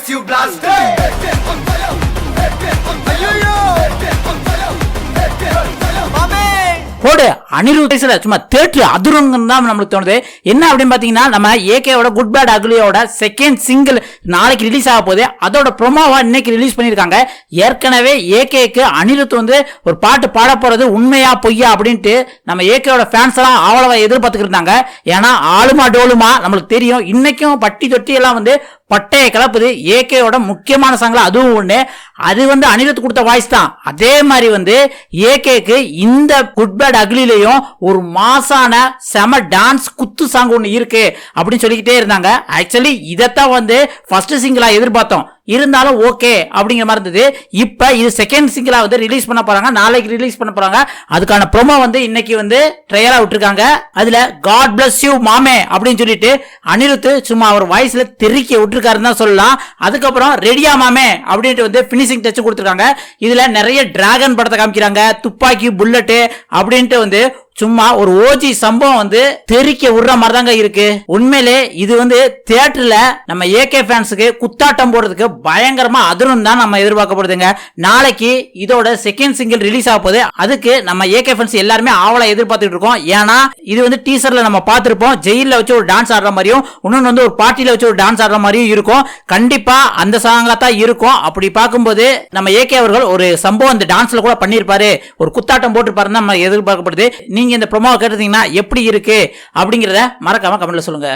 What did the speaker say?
bless you blast. போடு அனிருத் சும்மா theatre அதிருங்கன்னு தான் நம்மளுக்கு தோணுது. என்ன அப்படின்னு பாத்தீங்கன்னா நம்ம ஏகேவோட குட் பேட் அக்லியோட செகண்ட் சிங்கிள் நாளைக்கு ரிலீஸ் ஆக போகுது. அதோட ப்ரோமோவா இன்னைக்கு ரிலீஸ் பண்ணிருக்காங்க. ஏற்கனவே ஏகேக்கு அனிருத் ஒரு பாட்டு பாட போறது உண்மையா பொய்யா அப்படின்ட்டு நம்ம ஏகேவோட ஃபேன்ஸ் எல்லாம் அவ்வளவா எதிர்பார்த்துக்கிட்டு இருந்தாங்க. ஏன்னா ஆளுமா டோலுமா நம்மளுக்கு தெரியும். இன்னைக்கும் பட்டி தொட்டி எல்லாம் பட்டையை கிளப்புது. ஏகேயோட முக்கியமான சாங்ல அதுவும் ஒண்ணு. அது அனிருத் கொடுத்த வாய்ஸ் தான். அதே மாதிரி ஏகேக்கு இந்த குட் பேட் அக்லிலையும் ஒரு மாசான செம டான்ஸ் குத்து சாங் ஒண்ணு இருக்கு அப்படின்னு சொல்லிக்கிட்டே இருந்தாங்க. ஆக்சுவலி இதத்தான் ஃபர்ஸ்ட் சிங்கிளா எதிர்பார்த்தோம். இருந்தாலும் ஓகே அப்படிங்கிற மாதிரி இருந்தது. இப்ப இது செகண்ட் சிங்கிளா ரிலீஸ் பண்ண போறாங்க. நாளைக்கு ரிலீஸ் பண்ண போறாங்க. அதுக்கான ப்ரோமோ இன்னைக்கு ட்ரையலா விட்டுருக்காங்க. அதுல காட் பிளஸ் யூ மாமே அப்படின்னு சொல்லிட்டு அனிருத் சும்மா அவர் வாய்ஸ்ல தெறிக்க விட்டுருக்காருன்னு தான் சொல்லலாம். அதுக்கப்புறம் ரெடியா மாமே அப்படின்ட்டு பினிஷிங் டச் கொடுத்துருக்காங்க. இதுல நிறைய டிராகன் படத்தை காமிக்கிறாங்க. துப்பாக்கி புல்லட் அப்படின்ட்டு சும்மா ஒரு ஓஜி சம்பவம் தெறிக்க விடுற மாதிரி தாங்க இருக்கு. உண்மையிலே இது தியேட்டர்ல நம்ம ஏகே ஃபேன்ஸுக்கு குத்தாட்டம் போடுறதுக்கு பயங்கரமா அதிரும் தான் நம்ம எதிர்பார்க்கப்படுதுங்க. நாளைக்கு இதோட செகண்ட் சிங்கிள் ரிலீஸ் ஆக போகுது. அதுக்கு நம்ம ஏகே ஃபேன்ஸ் எல்லாருமே ஆவலா எதிர்பார்த்துட்டு இருக்கோம். ஏன்னா இது டீசர்ல நம்ம பார்த்திருப்போம். ஜெயில வச்சு ஒரு டான்ஸ் ஆடுற மாதிரியும் இன்னொன்னு ஒரு பார்ட்டில வச்சு ஒரு டான்ஸ் ஆடுற மாதிரியும் இருக்கும். கண்டிப்பா அந்த சாங்கா தான் இருக்கும். அப்படி பார்க்கும்போது நம்ம ஏகே அவர்கள் ஒரு சம்பவம் அந்த டான்ஸ்ல கூட பண்ணிருப்பாரு, ஒரு குத்தாட்டம் போட்டுருப்பாருன்னு நம்ம எதிர்பார்க்கப்படுது. நீங்க இந்த ப்ரோமோ கேட்டிருந்தீங்கன்னா எப்படி இருக்கு அப்படிங்கறத மறக்காம கமெண்ட்ல சொல்லுங்க.